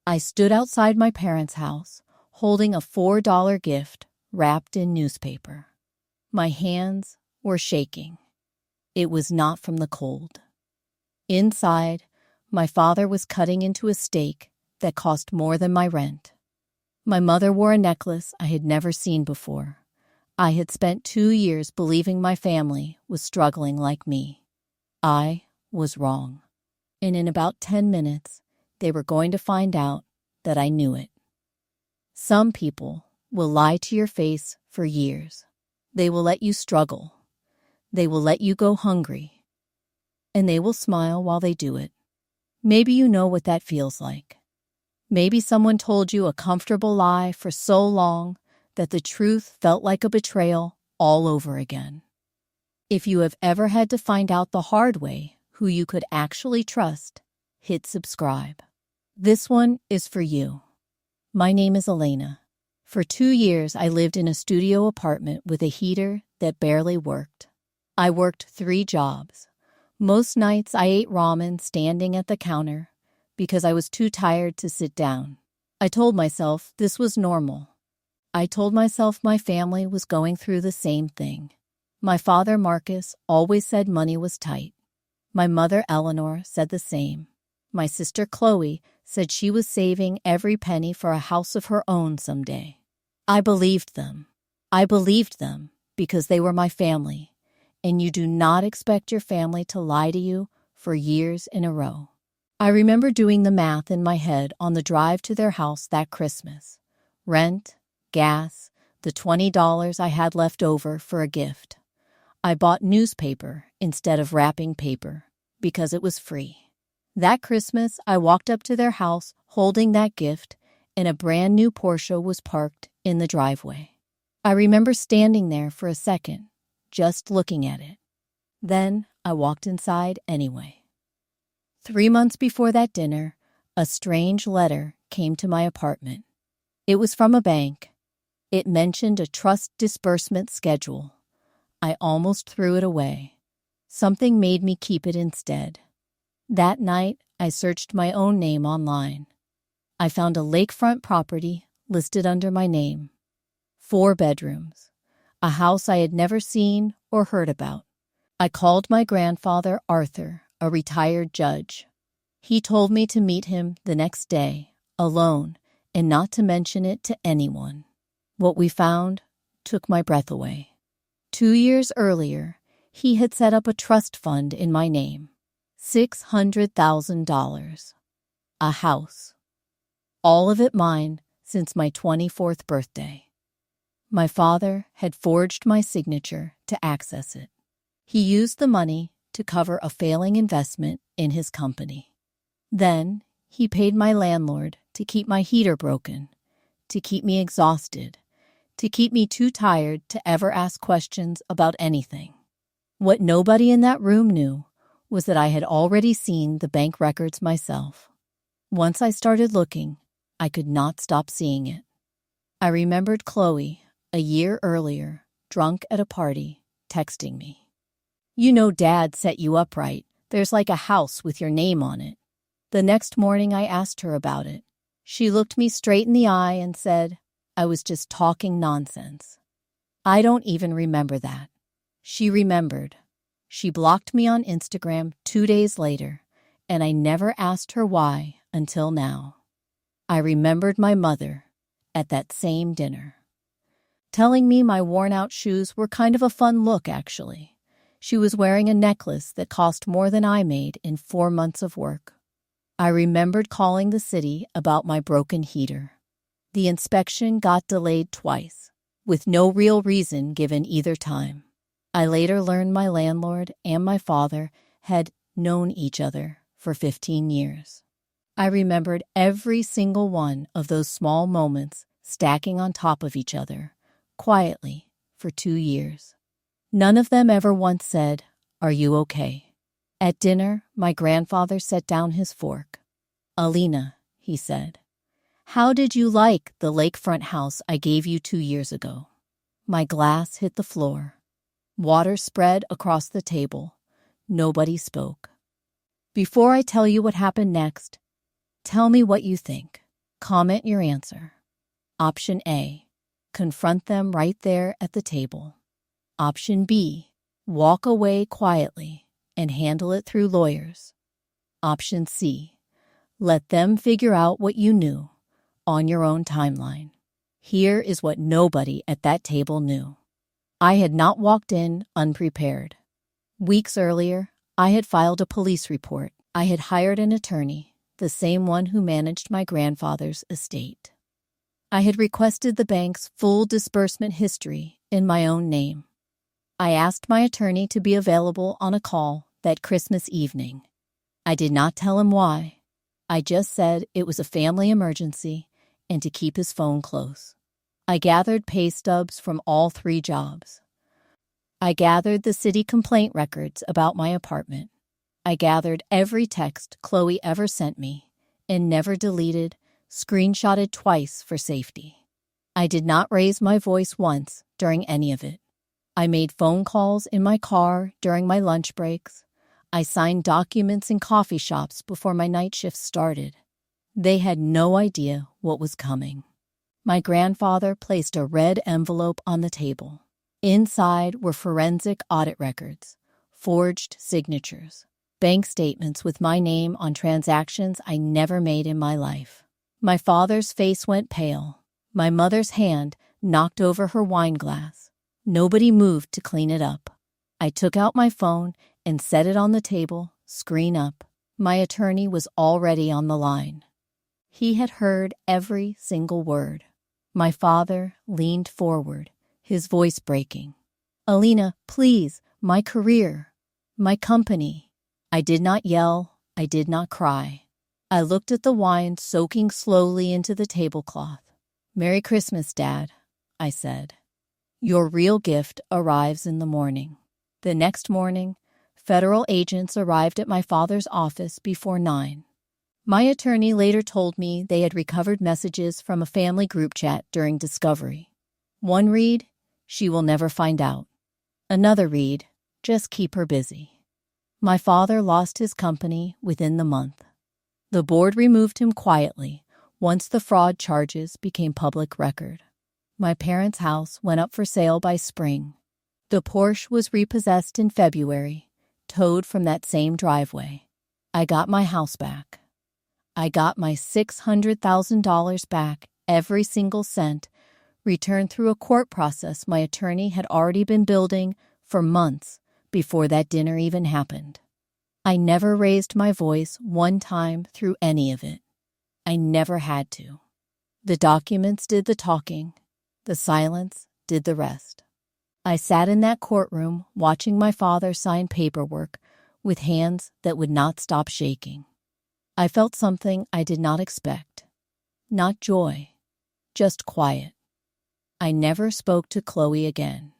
I stood outside my parents' house, holding a $4 gift wrapped in newspaper. My hands were shaking. It was not from the cold. Inside, my father was cutting into a steak that cost more than my rent. My mother wore a necklace I had never seen before. I had spent 2 years believing my family was struggling like me. I was wrong. And in about 10 minutes, they were going to find out that I knew it. Some people will lie to your face for years. They will let you struggle. They will let you go hungry. And they will smile while they do it. Maybe you know what that feels like. Maybe someone told you a comfortable lie for so long that the truth felt like a betrayal all over again. If you have ever had to find out the hard way who you could actually trust, hit subscribe. This one is for you. My name is Elena. For 2 years, I lived in a studio apartment with a heater that barely worked. I worked 3 jobs. Most nights I ate ramen standing at the counter because I was too tired to sit down. I told myself this was normal. I told myself my family was going through the same thing. My father, Marcus, always said money was tight. My mother, Eleanor, said the same. My sister, Chloe, said she was saving every penny for a house of her own someday. I believed them. I believed them because they were my family, and you do not expect your family to lie to you for years in a row. I remember doing the math in my head on the drive to their house that Christmas. Rent, gas, the $20 I had left over for a gift. I bought newspaper instead of wrapping paper because it was free. That Christmas, I walked up to their house holding that gift, and a brand new Porsche was parked in the driveway. I remember standing there for a second, just looking at it. Then I walked inside anyway. 3 months before that dinner, a strange letter came to my apartment. It was from a bank. It mentioned a trust disbursement schedule. I almost threw it away. Something made me keep it instead. That night, I searched my own name online. I found a lakefront property listed under my name. 4 bedrooms. A house I had never seen or heard about. I called my grandfather, Arthur, a retired judge. He told me to meet him the next day, alone, and not to mention it to anyone. What we found took my breath away. 2 years earlier, he had set up a trust fund in my name. $600,000. A house. All of it mine since my 24th birthday. My father had forged my signature to access it. He used the money to cover a failing investment in his company. Then he paid my landlord to keep my heater broken, to keep me exhausted, to keep me too tired to ever ask questions about anything. What nobody in that room knew was that I had already seen the bank records myself. Once I started looking, I could not stop seeing it. I remembered Chloe, a year earlier, drunk at a party, texting me. "You know Dad set you up right. There's like a house with your name on it." The next morning I asked her about it. She looked me straight in the eye and said, I was just talking nonsense. I don't even remember that. She remembered. She blocked me on Instagram 2 days later, and I never asked her why until now. I remembered my mother at that same dinner, telling me my worn-out shoes were kind of a fun look, actually. She was wearing a necklace that cost more than I made in 4 months of work. I remembered calling the city about my broken heater. The inspection got delayed twice, with no real reason given either time. I later learned my landlord and my father had known each other for 15 years. I remembered every single one of those small moments stacking on top of each other, quietly, for 2 years. None of them ever once said, "Are you okay?" At dinner, my grandfather set down his fork. "Elena," he said, "how did you like the lakefront house I gave you 2 years ago?" My glass hit the floor. Water spread across the table. Nobody spoke. Before I tell you what happened next, tell me what you think. Comment your answer. Option A, confront them right there at the table. Option B, walk away quietly and handle it through lawyers. Option C, let them figure out what you knew on your own timeline. Here is what nobody at that table knew. I had not walked in unprepared. Weeks earlier, I had filed a police report. I had hired an attorney, the same one who managed my grandfather's estate. I had requested the bank's full disbursement history in my own name. I asked my attorney to be available on a call that Christmas evening. I did not tell him why. I just said it was a family emergency and to keep his phone close. I gathered pay stubs from all 3 jobs. I gathered the city complaint records about my apartment. I gathered every text Chloe ever sent me and never deleted, screenshotted twice for safety. I did not raise my voice once during any of it. I made phone calls in my car during my lunch breaks. I signed documents in coffee shops before my night shift started. They had no idea what was coming. My grandfather placed a red envelope on the table. Inside were forensic audit records, forged signatures, bank statements with my name on transactions I never made in my life. My father's face went pale. My mother's hand knocked over her wine glass. Nobody moved to clean it up. I took out my phone and set it on the table, screen up. My attorney was already on the line. He had heard every single word. My father leaned forward, his voice breaking. "Elena, please, my career, my company." I did not yell. I did not cry. I looked at the wine soaking slowly into the tablecloth. "Merry Christmas, Dad," I said. "Your real gift arrives in the morning." The next morning, federal agents arrived at my father's office before 9. My attorney later told me they had recovered messages from a family group chat during discovery. One read, "She will never find out." Another read, "Just keep her busy." My father lost his company within the month. The board removed him quietly once the fraud charges became public record. My parents' house went up for sale by spring. The Porsche was repossessed in February, towed from that same driveway. I got my house back. I got my $600,000 back, every single cent, returned through a court process my attorney had already been building for months before that dinner even happened. I never raised my voice one time through any of it. I never had to. The documents did the talking. The silence did the rest. I sat in that courtroom watching my father sign paperwork with hands that would not stop shaking. I felt something I did not expect. Not joy, just quiet. I never spoke to Chloe again.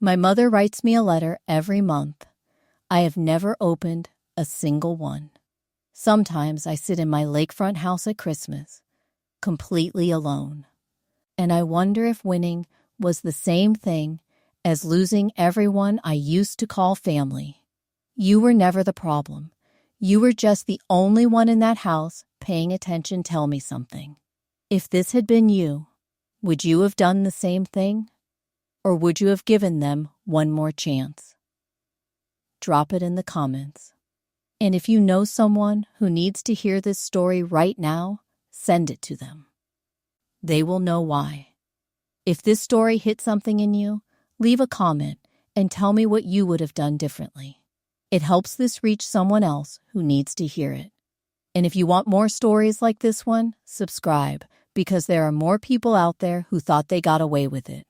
My mother writes me a letter every month. I have never opened a single one. Sometimes I sit in my lakefront house at Christmas, completely alone. And I wonder if winning was the same thing as losing everyone I used to call family. You were never the problem. You were just the only one in that house paying attention. Tell me something. If this had been you, would you have done the same thing? Or would you have given them one more chance? Drop it in the comments. And if you know someone who needs to hear this story right now, send it to them. They will know why. If this story hit something in you, leave a comment and tell me what you would have done differently. It helps this reach someone else who needs to hear it. And if you want more stories like this one, subscribe, because there are more people out there who thought they got away with it.